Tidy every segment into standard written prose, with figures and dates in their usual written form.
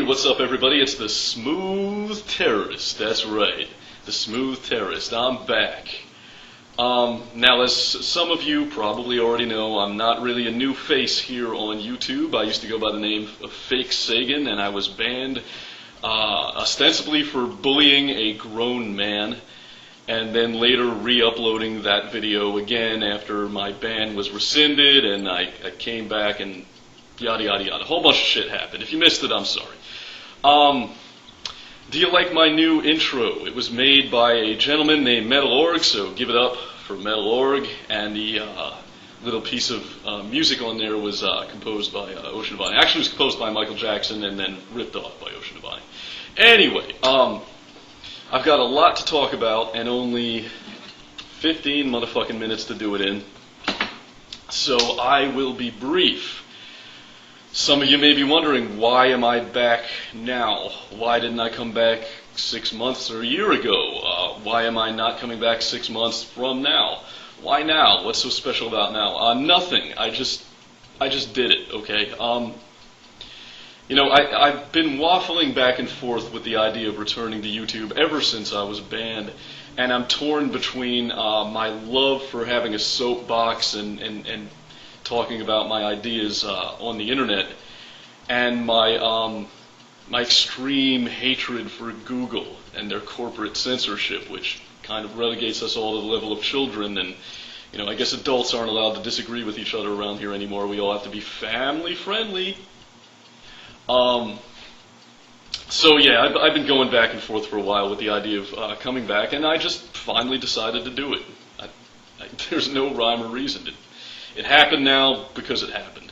what's up everybody? It's the Smooth Terrorist. That's right, the Smooth Terrorist. I'm back. Now, as some of you probably already know, I'm not really a new face here on YouTube. I used to go by the name of Fake Sagan, and I was banned ostensibly for bullying a grown man, and then later re-uploading that video again after my ban was rescinded, and I came back and yada yada yada. A whole bunch of shit happened. If you missed it, I'm sorry. Do you like my new intro? It was made by a gentleman named Metal.org, so give it up for Metal.org. And the little piece of music on there was composed by Ocean Divine. Actually, it was composed by Michael Jackson and then ripped off by Ocean Divine. Anyway, I've got a lot to talk about and only 15 motherfucking minutes to do it in, so I will be brief. Some of you may be wondering, why am I back now? Why didn't I come back 6 months or a year ago? Why am I not coming back 6 months from now? Why now? What's so special about now? Nothing. I just did it, okay? You know, I've been waffling back and forth with the idea of returning to YouTube ever since I was banned, and I'm torn between my love for having a soapbox and talking about my ideas on the internet, and my extreme hatred for Google and their corporate censorship, which kind of relegates us all to the level of children. And you know, I guess adults aren't allowed to disagree with each other around here anymore. We all have to be family friendly. So yeah, I've been going back and forth for a while with the idea of coming back, and I just finally decided to do it. There's no rhyme or reason. It happened now because it happened.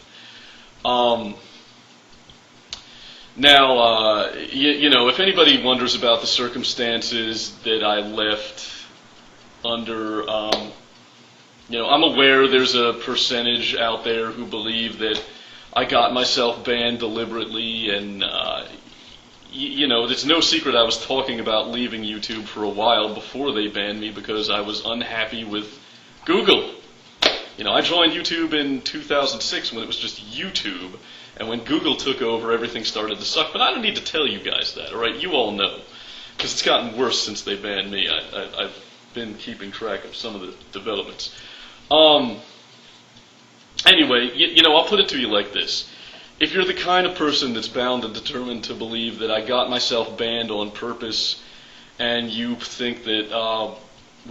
Now, you know, if anybody wonders about the circumstances that I left under, you know, I'm aware there's a percentage out there who believe that I got myself banned deliberately, and, you know, it's no secret I was talking about leaving YouTube for a while before they banned me because I was unhappy with Google. You know, I joined YouTube in 2006 when it was just YouTube, and when Google took over, everything started to suck. But I don't need to tell you guys that, all right? You all know, because it's gotten worse since they banned me. I've been keeping track of some of the developments. Anyway, you know, I'll put it to you like this. If you're the kind of person that's bound and determined to believe that I got myself banned on purpose, and you think that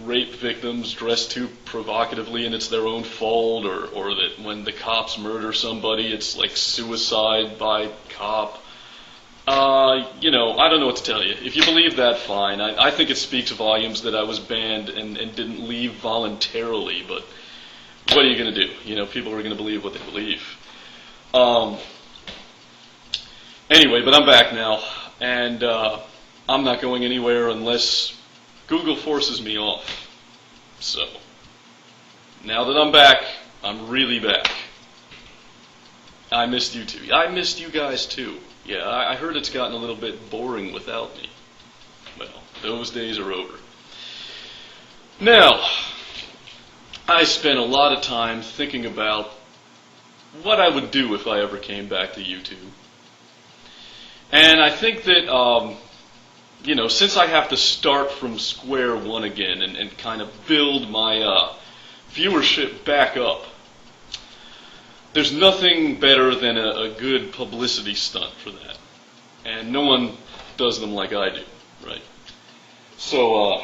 rape victims dress too provocatively and it's their own fault, or that when the cops murder somebody it's like suicide by cop, you know, I don't know what to tell you. If you believe that, fine. I think it speaks volumes that I was banned and didn't leave voluntarily, but what are you going to do? You know, people are going to believe what they believe. Anyway, but I'm back now, and I'm not going anywhere unless Google forces me off. So, now that I'm back, I'm really back. I missed you too. I missed you guys too. Yeah, I heard it's gotten a little bit boring without me. Well, those days are over. Now, I spent a lot of time thinking about what I would do if I ever came back to YouTube. And I think that, you know, since I have to start from square one again and kind of build my viewership back up, there's nothing better than a good publicity stunt for that. And no one does them like I do, right? So,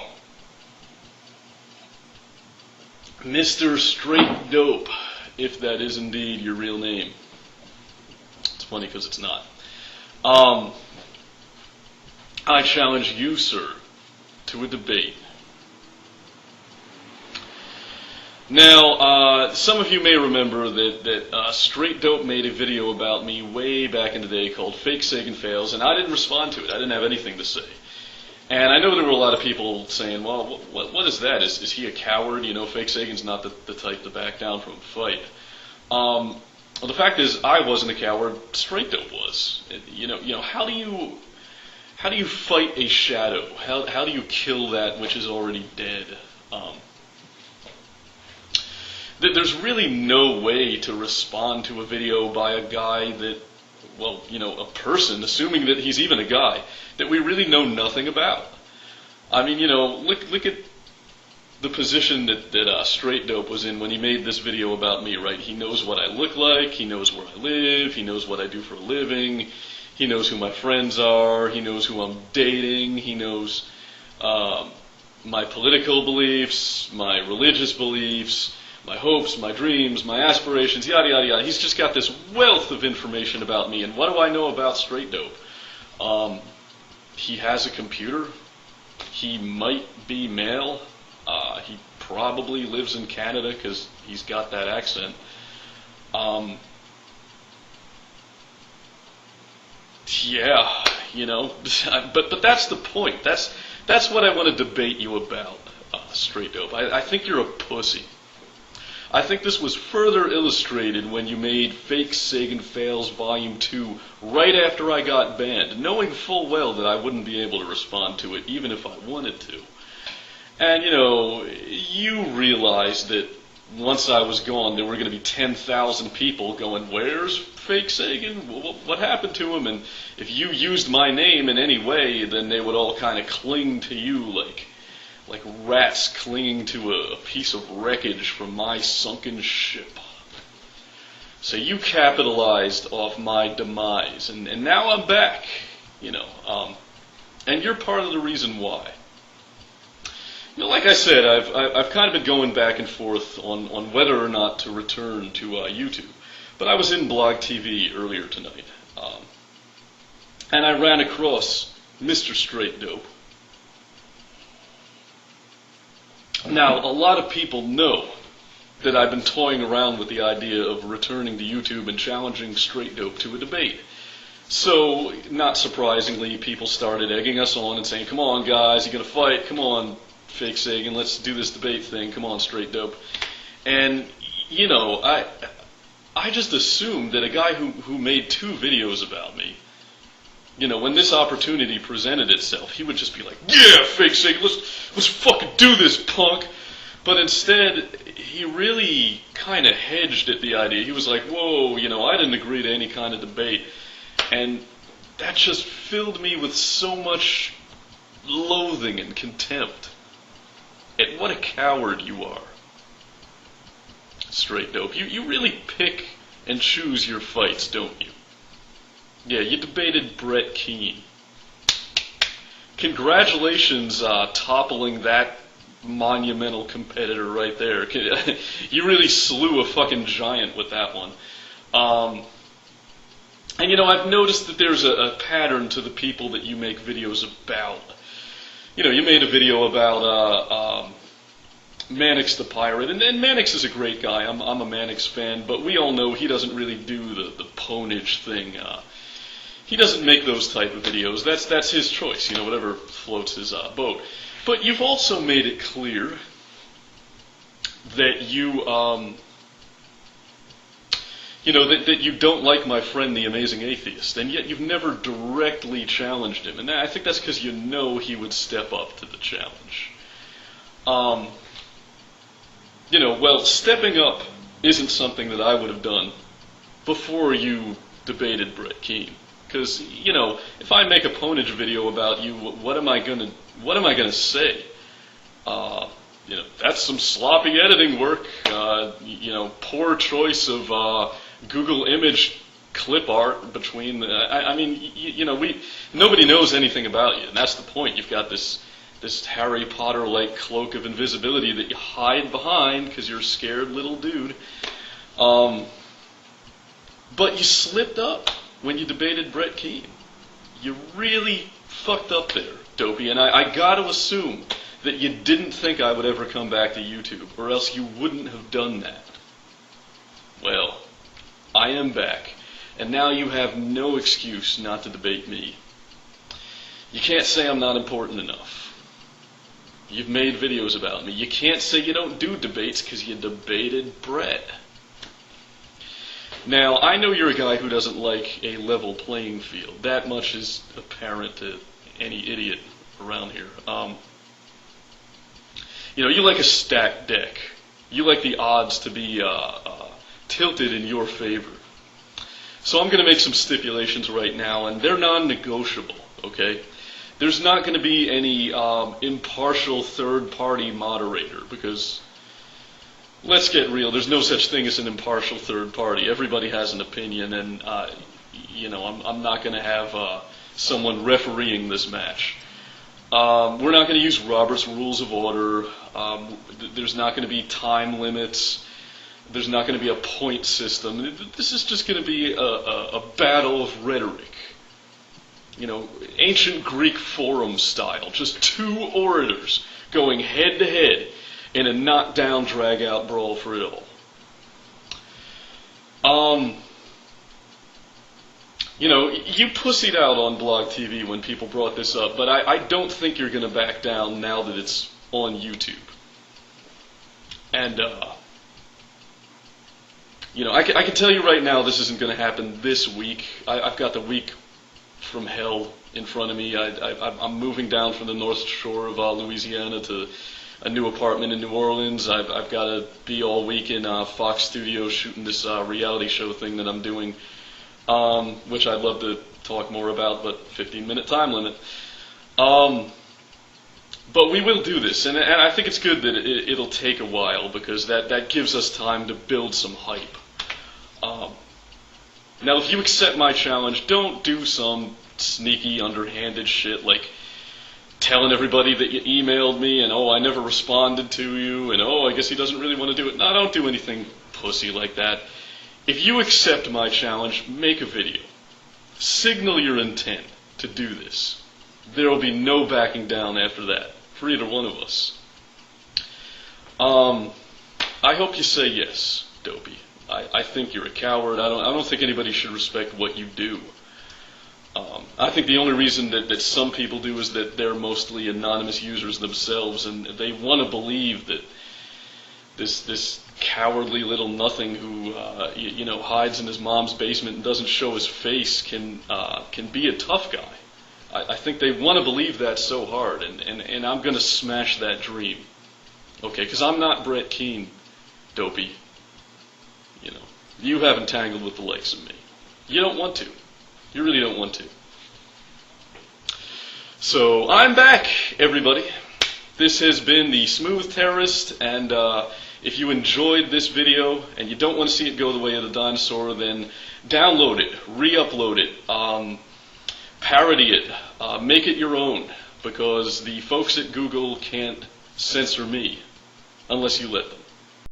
Mr. Straight Dope, if that is indeed your real name. It's funny because it's not. I challenge you, sir, to a debate. Now, some of you may remember that Straight Dope made a video about me way back in the day called Fake Sagan Fails, and I didn't respond to it. I didn't have anything to say. And I know there were a lot of people saying, well, what is that? Is he a coward? You know, Fake Sagan's not the type to back down from a fight. Well, the fact is, I wasn't a coward. Straight Dope was. You know, how do you fight a shadow? How do you kill that which is already dead? There's really no way to respond to a video by a guy that well, a person, assuming that he's even a guy, that we really know nothing about. I mean, look at the position that Straight Dope was in when he made this video about me, right? He knows what I look like, he knows where I live, he knows what I do for a living, he knows who my friends are, he knows who I'm dating, he knows my political beliefs, my religious beliefs, my hopes, my dreams, my aspirations, yada, yada, yada. He's just got this wealth of information about me. And what do I know about Straight Dope? He has a computer. He might be male. He probably lives in Canada because he's got that accent. Yeah, but that's the point. That's what I want to debate you about, Straight Dope. I think you're a pussy. I think this was further illustrated when you made Fake Sagan Fails Volume 2 right after I got banned, knowing full well that I wouldn't be able to respond to it even if I wanted to. And, you realized that once I was gone, there were going to be 10,000 people going, where's Fake Sagan? What happened to him? And if you used my name in any way, then they would all kind of cling to you like rats clinging to a piece of wreckage from my sunken ship. So you capitalized off my demise, and now I'm back, and you're part of the reason why. Like I said, I've kind of been going back and forth on whether or not to return to YouTube. But I was in Blog TV earlier tonight, and I ran across Mr. Straight Dope. Now, a lot of people know that I've been toying around with the idea of returning to YouTube and challenging Straight Dope to a debate. So, not surprisingly, people started egging us on and saying, come on guys, you gonna fight? Come on, Fake Sagan, let's do this debate thing. Come on, Straight Dope. And, I just assumed that a guy who made 2 videos about me, when this opportunity presented itself, he would just be like, yeah, Fake Sagan, let's fucking do this, punk. But instead, he really kind of hedged at the idea. He was like, whoa, I didn't agree to any kind of debate. And that just filled me with so much loathing and contempt. And what a coward you are, Straight Dope. You really pick and choose your fights, don't you? Yeah, you debated Brett Keane. Congratulations toppling that monumental competitor right there. You really slew a fucking giant with that one. And I've noticed that there's a pattern to the people that you make videos about. You made a video about Mannix the Pirate, and Mannix is a great guy. I'm a Mannix fan, but we all know he doesn't really do the ponage thing. He doesn't make those type of videos. That's his choice, whatever floats his boat. But you've also made it clear that you, that you don't like my friend the Amazing Atheist, and yet you've never directly challenged him. And I think that's because you know he would step up to the challenge. Well, stepping up isn't something that I would have done before you debated Brett Keane. Because, if I make a ponage video about you, what am I gonna say? That's some sloppy editing work. Poor choice of Google image clip art between the. Nobody knows anything about you, and that's the point. You've got this Harry Potter-like cloak of invisibility that you hide behind because you're a scared little dude. But you slipped up when you debated Brett Keane. You really fucked up there, Dopey, and I gotta assume that you didn't think I would ever come back to YouTube, or else you wouldn't have done that. Well, I am back, and now you have no excuse not to debate me. You can't say I'm not important enough. You've made videos about me. You can't say you don't do debates because you debated Brett. Now, I know you're a guy who doesn't like a level playing field. That much is apparent to any idiot around here. You like a stacked deck. You like the odds to be tilted in your favor. So I'm going to make some stipulations right now, and they're non-negotiable, okay? There's not going to be any impartial third-party moderator, because let's get real, there's no such thing as an impartial third party. Everybody has an opinion, and I'm not going to have someone refereeing this match. We're not going to use Robert's Rules of Order. There's not going to be time limits. There's not going to be a point system. This is just going to be a battle of rhetoric. Ancient Greek forum style. Just two orators going head to head in a knockdown, drag-out brawl for it all. You pussied out on Blog TV when people brought this up, but I don't think you're going to back down now that it's on YouTube. And, I can tell you right now this isn't going to happen this week. I've got the week from hell in front of me. I'm moving down from the North Shore of Louisiana to a new apartment in New Orleans. I've got to be all week in Fox Studios shooting this reality show thing that I'm doing, which I'd love to talk more about, but 15-minute time limit. But we will do this, and I think it's good that it'll take a while, because that gives us time to build some hype. Now, if you accept my challenge, don't do some sneaky, underhanded shit like telling everybody that you emailed me, and I never responded to you, and I guess he doesn't really want to do it. No, don't do anything pussy like that. If you accept my challenge, make a video. Signal your intent to do this. There will be no backing down after that, for either one of us. I hope you say yes, Dopey. I think you're a coward. I don't think anybody should respect what you do. I think the only reason that some people do is that they're mostly anonymous users themselves, and they want to believe that this cowardly little nothing who hides in his mom's basement and doesn't show his face can be a tough guy. I think they want to believe that so hard, and I'm going to smash that dream. Okay, because I'm not Brett Keane, Dopey. You haven't tangled with the likes of me. You don't want to. You really don't want to. So, I'm back, everybody. This has been the Smooth Terrorist, and if you enjoyed this video and you don't want to see it go the way of the dinosaur, then download it, re-upload it, parody it, make it your own, because the folks at Google can't censor me unless you let them.